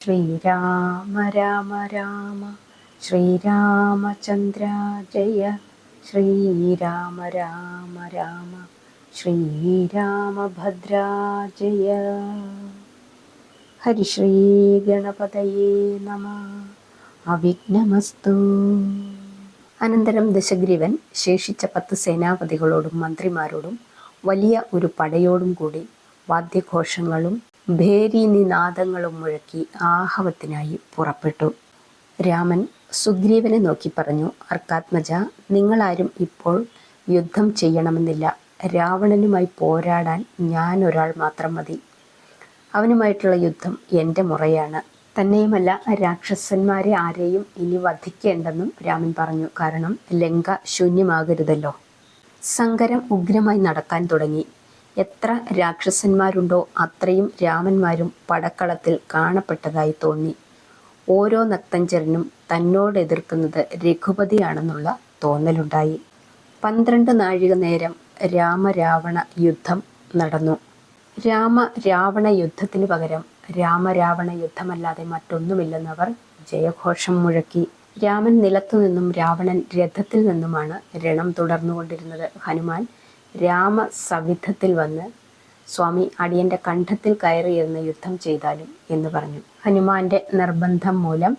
ശ്രീരാമ രാമ രാമ ശ്രീരാമചന്ദ്ര ജയ ശ്രീരാമ രാമ രാമ ശ്രീരാമഭദ്ര ജയ. ഹരിശ്രീ ഗണപതയേ നമഃ. അവിഘ്നമസ്തു. അനന്തരം ദശഗ്രീവൻ ശേഷിച്ച 10 സേനാപതികളോടും മന്ത്രിമാരോടും വലിയ ഒരു പടയോടും കൂടി വാദ്യഘോഷങ്ങളും ഭേരീനിനാദങ്ങളും മുഴക്കി ആഹവത്തിനായി പുറപ്പെട്ടു. രാമൻ സുഗ്രീവനെ നോക്കി പറഞ്ഞു, അർക്കാത്മജ, നിങ്ങളാരും ഇപ്പോൾ യുദ്ധം ചെയ്യണമെന്നില്ല. രാവണനുമായി പോരാടാൻ ഞാൻ ഒരാൾ മാത്രം മതി. അവനുമായിട്ടുള്ള യുദ്ധം എൻ്റെ മുറയാണ്. തന്നെയുമല്ല, രാക്ഷസന്മാരെ ആരെയും ഇനി വധിക്കേണ്ടെന്നും രാമൻ പറഞ്ഞു. കാരണം ലങ്ക ശൂന്യമാകരുതല്ലോ. സങ്കരം ഉഗ്രമായി നടക്കാൻ തുടങ്ങി. എത്ര രാക്ഷസന്മാരുണ്ടോ അത്രയും രാമന്മാരും പടക്കളത്തിൽ കാണപ്പെട്ടതായി തോന്നി. ഓരോ നക്തഞ്ചരനും തന്നോട് എതിർക്കുന്നത് രഘുപതിയാണെന്നുള്ള തോന്നലുണ്ടായി. 12 നാഴിക നേരം രാമരാവണ യുദ്ധം നടന്നു. രാമരാവണ യുദ്ധത്തിന് പകരം രാമരാവണ യുദ്ധമല്ലാതെ മറ്റൊന്നുമില്ലെന്നവർ ജയഘോഷം മുഴക്കി. രാമൻ നിലത്തുനിന്നും രാവണൻ രഥത്തിൽ നിന്നുമാണ് രണം തുടർന്നുകൊണ്ടിരുന്നത്. ഹനുമാൻ രാമസവിധത്തിൽ വന്ന്, സ്വാമി, അടിയന്റെ കണ്ഠത്തിൽ കയറിയിരുന്ന് യുദ്ധം ചെയ്താലും എന്ന് പറഞ്ഞു. ഹനുമാന്റെ നിർബന്ധം മൂലം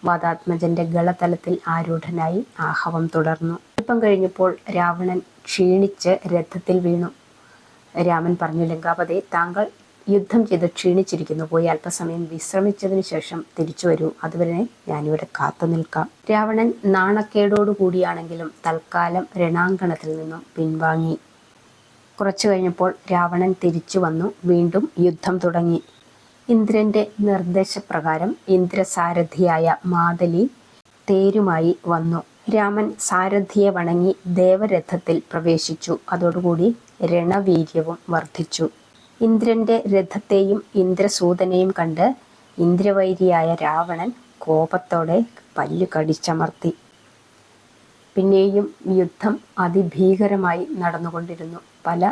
വാതാത്മജന്റെ ഗളതലത്തിൽ ആരൂഢനായി ആഹവം തുടർന്നു. അല്പം കഴിഞ്ഞപ്പോൾ രാവണൻ ക്ഷീണിച്ച് രഥത്തിൽ വീണു. രാമൻ പറഞ്ഞു, ലങ്കാപതി, താങ്കൾ യുദ്ധം ചെയ്ത് ക്ഷീണിച്ചിരിക്കുന്നു. പോയി അല്പസമയം വിശ്രമിച്ചതിന് ശേഷം തിരിച്ചു വരൂ. അതുവരെ ഞാനിവിടെ കാത്തു നിൽക്കാം. രാവണൻ നാണക്കേടോടുകൂടിയാണെങ്കിലും തൽക്കാലം രണാങ്കണത്തിൽ നിന്നും പിൻവാങ്ങി. കുറച്ചു കഴിഞ്ഞപ്പോൾ രാവണൻ തിരിച്ചു വന്നു. വീണ്ടും യുദ്ധം തുടങ്ങി. ഇന്ദ്രന്റെ നിർദ്ദേശപ്രകാരം ഇന്ദ്രസാരഥിയായ മാതലി തേരുമായി വന്നു. രാമൻ സാരഥിയെ വണങ്ങി ദേവരഥത്തിൽ പ്രവേശിച്ചു. അതോടുകൂടി രണവീര്യവും വർദ്ധിച്ചു. ഇന്ദ്രന്റെ രഥത്തെയും ഇന്ദ്രസൂതനെയും കണ്ട് ഇന്ദ്രവൈരിയായ രാവണൻ കോപത്തോടെ പല്ലു കടിച്ചമർത്തി. പിന്നെയും യുദ്ധം അതിഭീകരമായി നടന്നുകൊണ്ടിരുന്നു. പല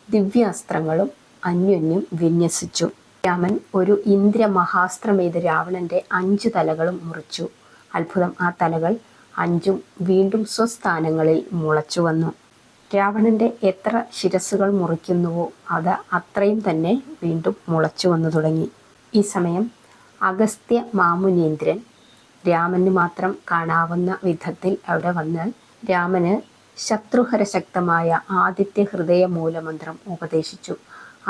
ദിവ്യാസ്ത്രങ്ങളും അന്യോന്യം വിന്യസിച്ചു. രാമൻ ഒരു ഇന്ദ്രമഹാസ്ത്രമെയ്ത് രാവണന്റെ 5 തലകളും മുറിച്ചു. അത്ഭുതം, ആ തലകൾ 5ഉം വീണ്ടും സ്വസ്ഥാനങ്ങളിൽ മുളച്ചു വന്നു. രാവണന്റെ എത്ര ശിരസ്സുകൾ മുറിക്കുന്നുവോ അത് അത്രയും തന്നെ വീണ്ടും മുളച്ചു വന്നു തുടങ്ങി. ഈ സമയം അഗസ്ത്യ മാമുനീന്ദ്രൻ രാമന് മാത്രം കാണാവുന്ന വിധത്തിൽ അവിടെ വന്ന് രാമന് ശത്രുഹരശക്തമായ ആദിത്യ ഹൃദയ മൂലമന്ത്രം ഉപദേശിച്ചു.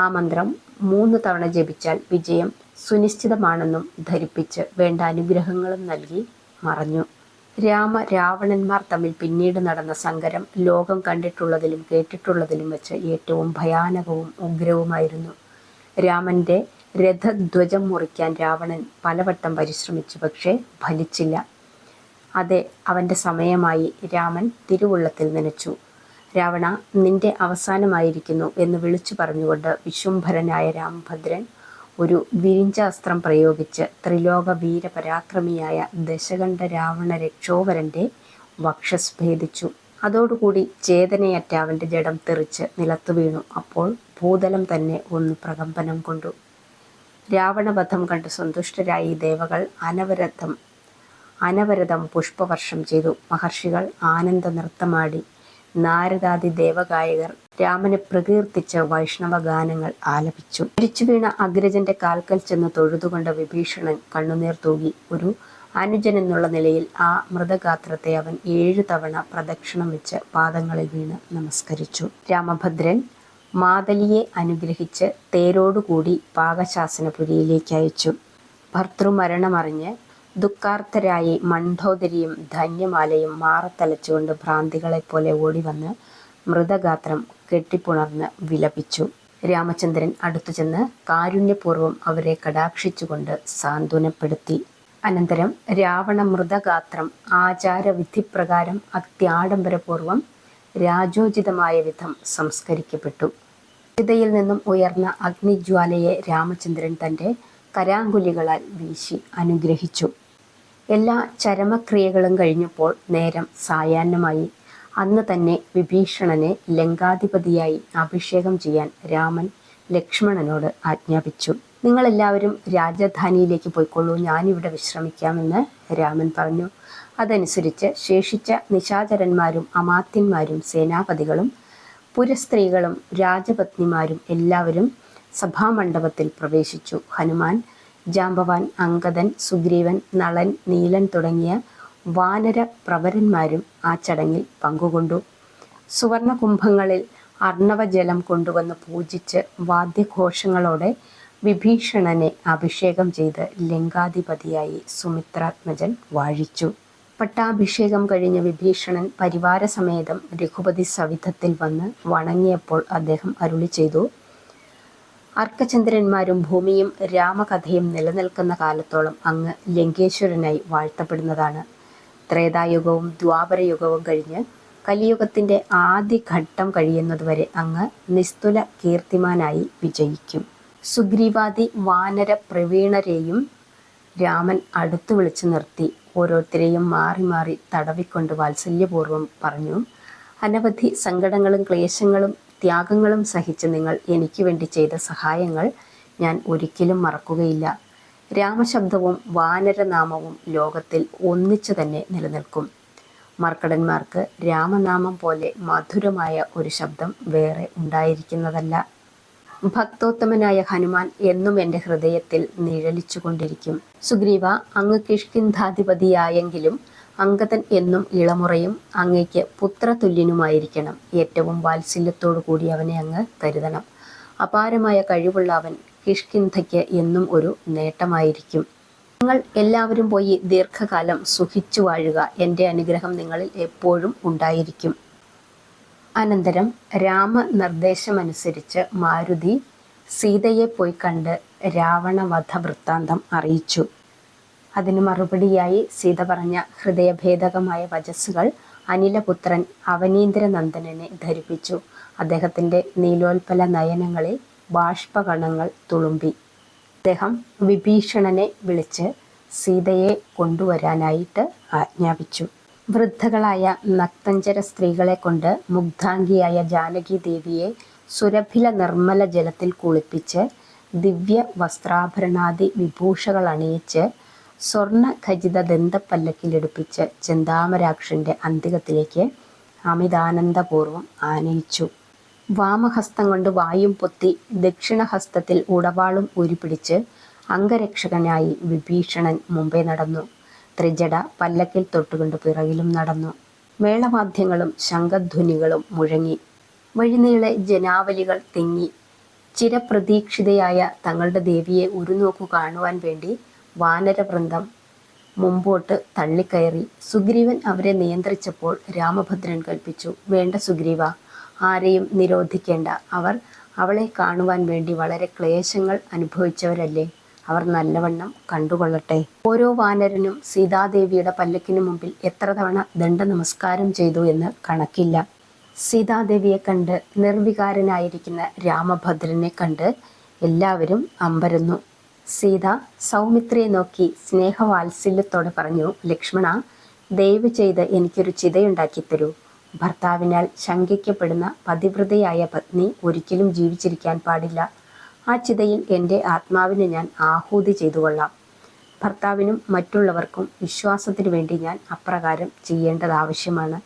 ആ മന്ത്രം 3 തവണ ജപിച്ചാൽ വിജയം സുനിശ്ചിതമാണെന്നും ധരിപ്പിച്ച് വേണ്ട അനുഗ്രഹങ്ങളും നൽകി മറഞ്ഞു. രാവണന്മാർ തമ്മിൽ പിന്നീട് നടന്ന സങ്കരം ലോകം കണ്ടിട്ടുള്ളതിലും കേട്ടിട്ടുള്ളതിലും വെച്ച് ഏറ്റവും ഭയാനകവും ഉഗ്രവുമായിരുന്നു. രാമന്റെ രഥധ്വജം മുറിക്കാൻ രാവണൻ പലവട്ടം പരിശ്രമിച്ചു. പക്ഷേ ഫലിച്ചില്ല. അതെ, അവന്റെ സമയമായി. രാമൻ തിരുവുള്ളത്തിൽ നനച്ചു. രാവണ, നിന്റെ അവസാനമായിരിക്കുന്നു എന്ന് വിളിച്ചു പറഞ്ഞുകൊണ്ട് വിശ്വംഭരനായ രാമഭദ്രൻ ഒരു വിരിഞ്ചാസ്ത്രം പ്രയോഗിച്ച് ത്രിലോക വീരപരാക്രമിയായ ദശകണ്ഠ രാവണ രക്ഷോവരന്റെ വക്ഷസ് ഭേദിച്ചു. അതോടുകൂടി ചേതനയറ്റ അവന്റെ ജഡം തെറിച്ച് നിലത്തു വീണു. അപ്പോൾ ഭൂതലം തന്നെ ഒന്ന് പ്രകമ്പനം കൊണ്ടു. രാവണവധം കണ്ട് സന്തുഷ്ടരായി ദേവകൾ അനവരതം പുഷ്പവർഷം ചെയ്തു. മഹർഷികൾ ആനന്ദ നൃത്തമാടി. നാരദാദി ദേവഗായകർ രാമനെ പ്രകീർത്തിച്ച് വൈഷ്ണവ ഗാനങ്ങൾ ആലപിച്ചു. മരിച്ചു വീണ അഗ്രജന്റെ കാൽക്കൽ ചെന്ന് തൊഴുതുകൊണ്ട് വിഭീഷണൻ കണ്ണുനീർ തൂകി. ഒരു അനുജൻ എന്നുള്ള നിലയിൽ ആ മൃതഗാത്രത്തെ അവൻ 7 തവണ പ്രദക്ഷിണം വെച്ച് പാദങ്ങളിൽ വീണ് നമസ്കരിച്ചു. രാമഭദ്രൻ മാതലിയെ അനുഗ്രഹിച്ച് തേരോടുകൂടി പാകശാസനപുരിയിലേക്ക് അയച്ചു. ഭർതൃമരണമറിഞ്ഞ് ദുഃഖാർത്തരായി മണ്ഡോദരിയും ധന്യമാലയും മാറത്തലച്ചുകൊണ്ട് ഭ്രാന്തികളെപ്പോലെ ഓടിവന്ന് മൃതഗാത്രം കെട്ടിപ്പുണർന്ന് വിലപിച്ചു. രാമചന്ദ്രൻ അടുത്തു ചെന്ന് കാരുണ്യപൂർവ്വം അവരെ കടാക്ഷിച്ചുകൊണ്ട് സാന്ത്വനപ്പെടുത്തി. അനന്തരം രാവണ മൃതഗാത്രം ആചാരവിധിപ്രകാരം അത്യാഡംബരപൂർവ്വം രാജോചിതമായ വിധം സംസ്കരിക്കപ്പെട്ടു. സീതയിൽ നിന്നും ഉയർന്ന അഗ്നിജ്വാലയെ രാമചന്ദ്രൻ തൻ്റെ കരാങ്കുലികളാൽ വീശി അനുഗ്രഹിച്ചു. എല്ലാ ചരമക്രിയകളും കഴിഞ്ഞപ്പോൾ നേരം സായാഹ്നമായി. അന്ന് തന്നെ വിഭീഷണനെ ലങ്കാധിപതിയായി അഭിഷേകം ചെയ്യാൻ രാമൻ ലക്ഷ്മണനോട് ആജ്ഞാപിച്ചു. നിങ്ങളെല്ലാവരും രാജധാനിയിലേക്ക് പോയിക്കൊള്ളൂ, ഞാനിവിടെ വിശ്രമിക്കാമെന്ന് രാമൻ പറഞ്ഞു. അതനുസരിച്ച് ശേഷിച്ച നിശാചരന്മാരും അമാത്യന്മാരും സേനാപതികളും പുരസ്ത്രീകളും രാജപത്നിമാരും എല്ലാവരും സഭാമണ്ഡപത്തിൽ പ്രവേശിച്ചു. ഹനുമാൻ, ജാമ്പവാൻ, അങ്കദൻ, സുഗ്രീവൻ, നളൻ, നീലൻ തുടങ്ങിയ വാനര പ്രവരന്മാരും ആ ചടങ്ങിൽ പങ്കുകൊണ്ടു. സുവർണ കുംഭങ്ങളിൽ അർണവജലം കൊണ്ടുവന്ന് പൂജിച്ച് വാദ്യഘോഷങ്ങളോടെ വിഭീഷണനെ അഭിഷേകം ചെയ്ത് ലങ്കാധിപതിയായി സുമിത്രാത്മജൻ വാഴിച്ചു. പട്ടാഭിഷേകം കഴിഞ്ഞ വിഭീഷണൻ പരിവാരസമേതം രഘുപതി സവിധത്തിൽ വന്ന് വണങ്ങിയപ്പോൾ അദ്ദേഹം അരുളി ചെയ്തു: അർക്കചന്ദ്രന്മാരും ഭൂമിയും രാമകഥയും നിലനിൽക്കുന്ന കാലത്തോളം അങ്ങ് ലങ്കേശ്വരനായി വാഴ്ത്തപ്പെടുന്നതാണ്. ത്രേതായുഗവും ദ്വാപരയുഗവും കഴിഞ്ഞ് കലിയുഗത്തിൻ്റെ ആദ്യഘട്ടം കഴിയുന്നതുവരെ അങ്ങ് നിസ്തുല കീർത്തിമാനായി വിജയിക്കും. സുഗ്രീവാദി വാനര പ്രവീണരെയും രാമൻ അടുത്തു വിളിച്ചു നിർത്തി ഓരോരുത്തരെയും മാറി മാറി തടവിക്കൊണ്ട് വാത്സല്യപൂർവ്വം പറഞ്ഞു: അനവധി സങ്കടങ്ങളും ക്ലേശങ്ങളും ത്യാഗങ്ങളും സഹിച്ച് നിങ്ങൾ എനിക്ക് വേണ്ടി ചെയ്ത സഹായങ്ങൾ ഞാൻ ഒരിക്കലും മറക്കുകയില്ല. രാമശബ്ദവും വാനരനാമവും ലോകത്തിൽ ഒന്നിച്ചു തന്നെ നിലനിൽക്കും. മർക്കടന്മാർക്ക് രാമനാമം പോലെ മധുരമായ ഒരു ശബ്ദം വേറെ ഉണ്ടായിരിക്കുന്നതല്ല. ഭക്തോത്തമനായ ഹനുമാൻ എന്നും എൻ്റെ ഹൃദയത്തിൽ നിഴലിച്ചു കൊണ്ടിരിക്കും. സുഗ്രീവ, അങ്ങ് കിഷ്കിന്ധാധിപതിയായെങ്കിലും അങ്കദൻ എന്നും ഇളമുറയും അങ്ങയ്ക്ക് പുത്രതുല്യനുമായിരിക്കണം. ഏറ്റവും വാത്സല്യത്തോടു കൂടി അവനെ അങ്ങ് കരുതണം. അപാരമായ കഴിവുള്ള അവൻ കിഷ്കിന്ധയ്ക്ക് എന്നും ഒരു നേട്ടമായിരിക്കും. നിങ്ങൾ എല്ലാവരും പോയി ദീർഘകാലം സുഖിച്ചു വാഴുക. എൻ്റെ അനുഗ്രഹം നിങ്ങളിൽ എപ്പോഴും ഉണ്ടായിരിക്കും. അനന്തരം രാമനിർദ്ദേശമനുസരിച്ച് മാരുതി സീതയെ പോയി കണ്ട് രാവണവധ വൃത്താന്തം അറിയിച്ചു. അതിന് മറുപടിയായി സീത പറഞ്ഞ ഹൃദയഭേദകമായ വചസ്സുകൾ അനിലപുത്രൻ അവനീന്ദ്രനന്ദനനെ ധരിപ്പിച്ചു. അദ്ദേഹത്തിൻ്റെ നീലോൽപല നയനങ്ങളിൽ ബാഷ്പകണങ്ങൾ തുളുമ്പി. അദ്ദേഹം വിഭീഷണനെ വിളിച്ച് സീതയെ കൊണ്ടുവരാനായിട്ട് ആജ്ഞാപിച്ചു. വൃദ്ധകളായ നക്തഞ്ചര സ്ത്രീകളെ കൊണ്ട് മുഗ്ധാംഗിയായ ജാനകി ദേവിയെ സുരഭില നിർമ്മല ജലത്തിൽ കുളിപ്പിച്ച് ദിവ്യ വസ്ത്രാഭരണാദി വിഭൂഷകൾ അണിയിച്ച് സ്വർണ്ണ ഖചിത ദന്തപ്പല്ലക്കിലെടുപ്പിച്ച് ചെന്താമരാക്ഷൻ്റെ അന്തികത്തിലേക്ക് അമിതാനന്ദപൂർവ്വം ആനയിച്ചു. വാമഹസ്തം കൊണ്ട് വായും പൊത്തി ദക്ഷിണഹസ്തത്തിൽ ഉടവാളും ഉരുപിടിച്ച് അംഗരക്ഷകനായി വിഭീഷണൻ മുമ്പേ നടന്നു. ത്രിജട പല്ലക്കിൽ തൊട്ടുകൊണ്ട് പിറകിലും നടന്നു. മേളവാദ്യങ്ങളും ശംഖധ്വനികളും മുഴങ്ങി. വഴിനീളെ ജനാവലികൾ തിങ്ങി. ചിരപ്രതീക്ഷിതയായ തങ്ങളുടെ ദേവിയെ ഒരു നോക്കു കാണുവാൻ വേണ്ടി വാനരവൃന്ദം മുമ്പോട്ട് തള്ളിക്കയറി. സുഗ്രീവൻ അവരെ നിയന്ത്രിച്ചപ്പോൾ രാമഭദ്രൻ കൽപ്പിച്ചു: വേണ്ട സുഗ്രീവ, ആരെയും നിരോധിക്കേണ്ട. അവർ അവളെ കാണുവാൻ വേണ്ടി വളരെ ക്ലേശങ്ങൾ അനുഭവിച്ചവരല്ലേ, അവർ നല്ലവണ്ണം കണ്ടുകൊള്ളട്ടെ. ഓരോ വാനരനും സീതാദേവിയുടെ പല്ലക്കിനു മുമ്പിൽ എത്ര തവണ ദണ്ഡ നമസ്കാരം ചെയ്തു എന്ന് കണക്കില്ല. സീതാദേവിയെ കണ്ട് നിർവികാരനായിരിക്കുന്ന രാമഭദ്രനെ കണ്ട് എല്ലാവരും അമ്പരന്നു. സീത സൗമിത്രിയെ നോക്കി സ്നേഹവാത്സല്യത്തോടെ പറഞ്ഞു: ലക്ഷ്മണ, ദയവ് ചെയ്ത് എനിക്കൊരു ചിതയുണ്ടാക്കി തരൂ. ഭർത്താവിനാൽ ശങ്കിക്കപ്പെടുന്ന പതിവ്രതയായ പത്നി ഒരിക്കലും ജീവിച്ചിരിക്കാൻ പാടില്ല. ആ ചിതയിൽ എൻ്റെ ആത്മാവിനെ ഞാൻ ആഹൂതി ചെയ്തു കൊള്ളാം. ഭർത്താവിനും മറ്റുള്ളവർക്കും വിശ്വാസത്തിനു വേണ്ടി ഞാൻ അപ്രകാരം ചെയ്യേണ്ടത് ആവശ്യമാണ്.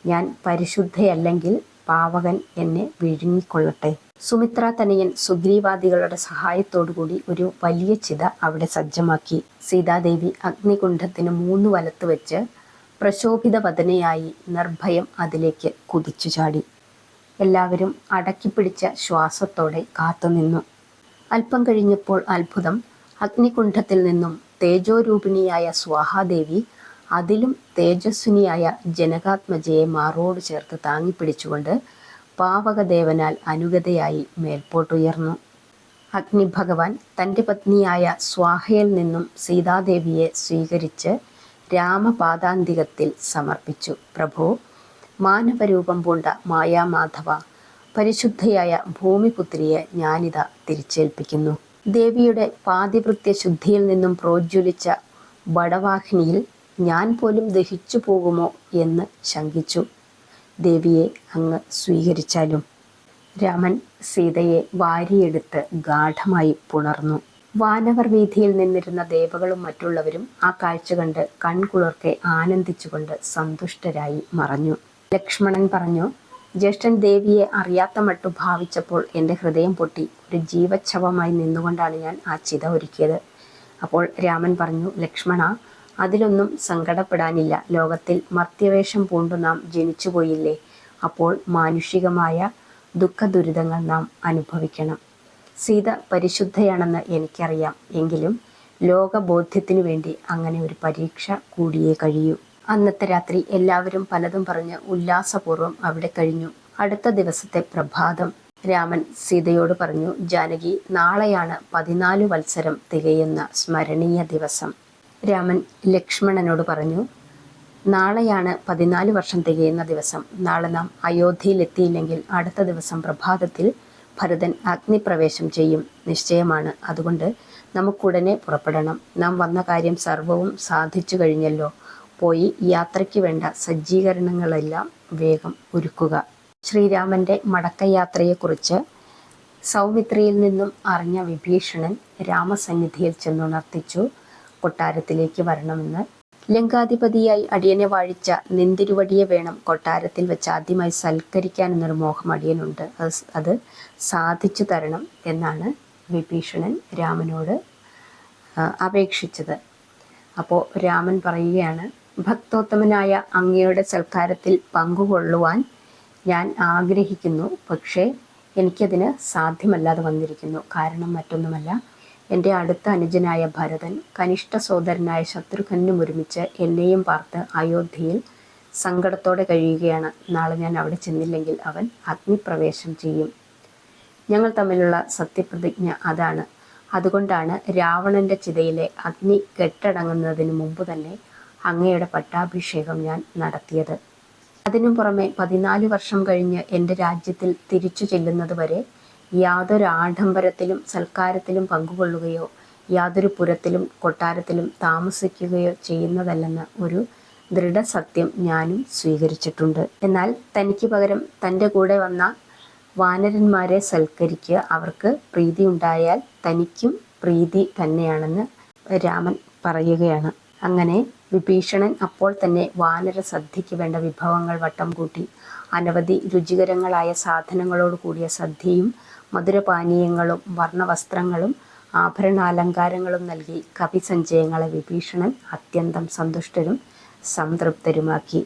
ഞാൻ പരിശുദ്ധയല്ലെങ്കിൽ പാവകൻ എന്നെ വിഴുങ്ങിക്കൊള്ളട്ടെ. സുമിത്ര തനയൻ സുഗ്രീവാദികളുടെ സഹായത്തോടുകൂടി ഒരു വലിയ ചിത അവിടെ സജ്ജമാക്കി. സീതാദേവി അഗ്നികുണ്ഠത്തിന് 3 വലത്ത് വെച്ച് പ്രശോഭിതവദനയായി നിർഭയം അതിലേക്ക് കുതിച്ചു ചാടി. എല്ലാവരും അടക്കിപ്പിടിച്ച ശ്വാസത്തോടെ കാത്തുനിന്നു. അല്പം കഴിഞ്ഞപ്പോൾ അത്ഭുതം! അഗ്നികുണ്ഠത്തിൽ നിന്നും തേജോരൂപിണിയായ സ്വാഹാദേവി അതിലും തേജസ്വിനിയായ ജനകാത്മജയെ മാറോട് ചേർത്ത് താങ്ങിപ്പിടിച്ചുകൊണ്ട് പാവകദേവനാൽ അനുഗതയായി മേൽപോട്ടുയർന്നു. അഗ്നിഭഗവാൻ തൻ്റെ പത്നിയായ സ്വാഹയിൽ നിന്നും സീതാദേവിയെ സ്വീകരിച്ച് രാമപാദാന്തികത്തിൽ സമർപ്പിച്ചു. പ്രഭോ, മാനവരൂപം പൂണ്ട മായാമാധവ, പരിശുദ്ധയായ ഭൂമിപുത്രിയെ ഞാനിതാ തിരിച്ചേൽപ്പിക്കുന്നു. ദേവിയുടെ പാതിവൃത്യ ശുദ്ധിയിൽ നിന്നും പ്രോജ്വലിച്ച ബടവാഹിനിയിൽ ഞാൻ പോലും ദഹിച്ചു പോകുമോ എന്ന് ശങ്കിച്ചു. ദേവിയെ അങ്ങ് സ്വീകരിച്ചാലും. രാമൻ സീതയെ വാരിയെടുത്ത് ഗാഠമായി പുണർന്നു. വാനവർ വീഥിയിൽ നിന്നിരുന്ന ദേവകളും മറ്റുള്ളവരും ആ കാഴ്ച കണ്ട് കൺകുളിർക്കെ ആനന്ദിച്ചുകൊണ്ട് സന്തുഷ്ടരായി മറഞ്ഞു. ലക്ഷ്മണൻ പറഞ്ഞു, ജ്യേഷ്ഠൻ ദേവിയെ അറിയാത്ത മട്ടു ഭാവിച്ചപ്പോൾ എൻ്റെ ഹൃദയം പൊട്ടി. ഒരു ജീവച്ഛവമായി നിന്നുകൊണ്ടാണ് ഞാൻ ആ ചിത ഒരുക്കിയത്. അപ്പോൾ രാമൻ പറഞ്ഞു, ലക്ഷ്മണ, അതിലൊന്നും സങ്കടപ്പെടാനില്ല. ലോകത്തിൽ മർത്യവേഷം പൂണ്ടു നാം ജനിച്ചുപോയില്ലേ? അപ്പോൾ മാനുഷികമായ ദുഃഖദുരിതങ്ങൾ നാം അനുഭവിക്കണം. സീത പരിശുദ്ധയാണെന്ന് എനിക്കറിയാം. എങ്കിലും ലോകബോധ്യത്തിനു വേണ്ടി അങ്ങനെ ഒരു പരീക്ഷ കൂടിയേ കഴിയൂ. അന്നത്തെ രാത്രി എല്ലാവരും പലതും പറഞ്ഞ് ഉല്ലാസപൂർവ്വം അവിടെ കഴിഞ്ഞു. അടുത്ത ദിവസത്തെ പ്രഭാതം രാമൻ സീതയോട് പറഞ്ഞു, ജാനകി, നാളെയാണ് 14 വത്സരം തികയുന്ന സ്മരണീയ ദിവസം. രാമൻ ലക്ഷ്മണനോട് പറഞ്ഞു, നാളെയാണ് 14 വർഷം തികയുന്ന ദിവസം. നാളെ നാം അയോധ്യയിലെത്തിയില്ലെങ്കിൽ അടുത്ത ദിവസം പ്രഭാതത്തിൽ ഭരതൻ അഗ്നിപ്രവേശം ചെയ്യും. നിശ്ചയമാണ്. അതുകൊണ്ട് നമുക്കുടനെ പുറപ്പെടണം. നാം വന്ന കാര്യം സർവവും സാധിച്ചു കഴിഞ്ഞല്ലോ. പോയി യാത്രയ്ക്ക് വേണ്ട സജ്ജീകരണങ്ങളെല്ലാം വേഗം ഒരുക്കുക. ശ്രീരാമൻ്റെ മടക്കയാത്രയെക്കുറിച്ച് സൗമിത്രിയിൽ നിന്നും അറിഞ്ഞ വിഭീഷണൻ രാമസന്നിധിയിൽ ചെന്നുണർത്തിച്ചു, കൊട്ടാരത്തിലേക്ക് വരണമെന്ന്. ലങ്കാധിപതിയായി അടിയനെ വാഴിച്ച നിന്തിരുവടിയെ വേണം കൊട്ടാരത്തിൽ വെച്ച് ആദ്യമായി സൽക്കരിക്കാനെന്നൊരു മോഹം അടിയനുണ്ട്. അത് സാധിച്ചു തരണം എന്നാണ് വിഭീഷണൻ രാമനോട് അപേക്ഷിച്ചത്. അപ്പോൾ രാമൻ പറയുകയാണ്, ഭക്തോത്തമനായ അങ്ങയുടെ സൽക്കാരത്തിൽ പങ്കുകൊള്ളുവാൻ ഞാൻ ആഗ്രഹിക്കുന്നു. പക്ഷേ എനിക്കതിന് സാധ്യമല്ലാതെ വന്നിരിക്കുന്നു. കാരണം മറ്റൊന്നുമല്ല, എൻ്റെ അടുത്ത അനുജനായ ഭരതൻ കനിഷ്ഠ സോദരനായ ശത്രുഘ്നും ഒരുമിച്ച് എന്നെയും പാർത്ത് അയോധ്യയിൽ സങ്കടത്തോടെ കഴിയുകയാണ്. നാളെ ഞാൻ അവിടെ ചെന്നില്ലെങ്കിൽ അവൻ അഗ്നിപ്രവേശം ചെയ്യും. ഞങ്ങൾ തമ്മിലുള്ള സത്യപ്രതിജ്ഞ അതാണ്. അതുകൊണ്ടാണ് രാവണൻ്റെ ചിതയിലെ അഗ്നി കെട്ടടങ്ങുന്നതിന് മുമ്പ് തന്നെ അങ്ങയുടെ പട്ടാഭിഷേകം ഞാൻ നടത്തിയത്. അതിനു പുറമെ 14 വർഷം കഴിഞ്ഞ് എൻ്റെ രാജ്യത്തിൽ തിരിച്ചു ചെല്ലുന്നത് വരെ യാതൊരു ആഡംബരത്തിലും സൽക്കാരത്തിലും പങ്കുകൊള്ളുകയോ യാതൊരു പുരത്തിലും കൊട്ടാരത്തിലും താമസിക്കുകയോ ചെയ്യുന്നതല്ലെന്ന് ഒരു ദൃഢസത്യം ഞാനും സ്വീകരിച്ചിട്ടുണ്ട്. എന്നാൽ തനിക്ക് പകരം തൻ്റെ കൂടെ വന്ന വാനരന്മാരെ സൽക്കരിക്കുക. അവർക്ക് പ്രീതി ഉണ്ടായാൽ തനിക്കും പ്രീതി തന്നെയാണെന്ന് രാമൻ പറയുകയാണ്. അങ്ങനെ വിഭീഷണൻ അപ്പോൾ തന്നെ വാനര സദ്യയ്ക്ക് വേണ്ട വിഭവങ്ങൾ വട്ടം കൂട്ടി. അനവധി രുചികരങ്ങളായ സാധനങ്ങളോട് കൂടിയ സദ്യയും മധുരപാനീയങ്ങളും വർണ്ണവസ്ത്രങ്ങളും ആഭരണാലങ്കാരങ്ങളും നൽകി കവിസഞ്ചയങ്ങളെ വിഭീഷണൻ അത്യന്തം സന്തുഷ്ടരും സംതൃപ്തരുമാക്കി.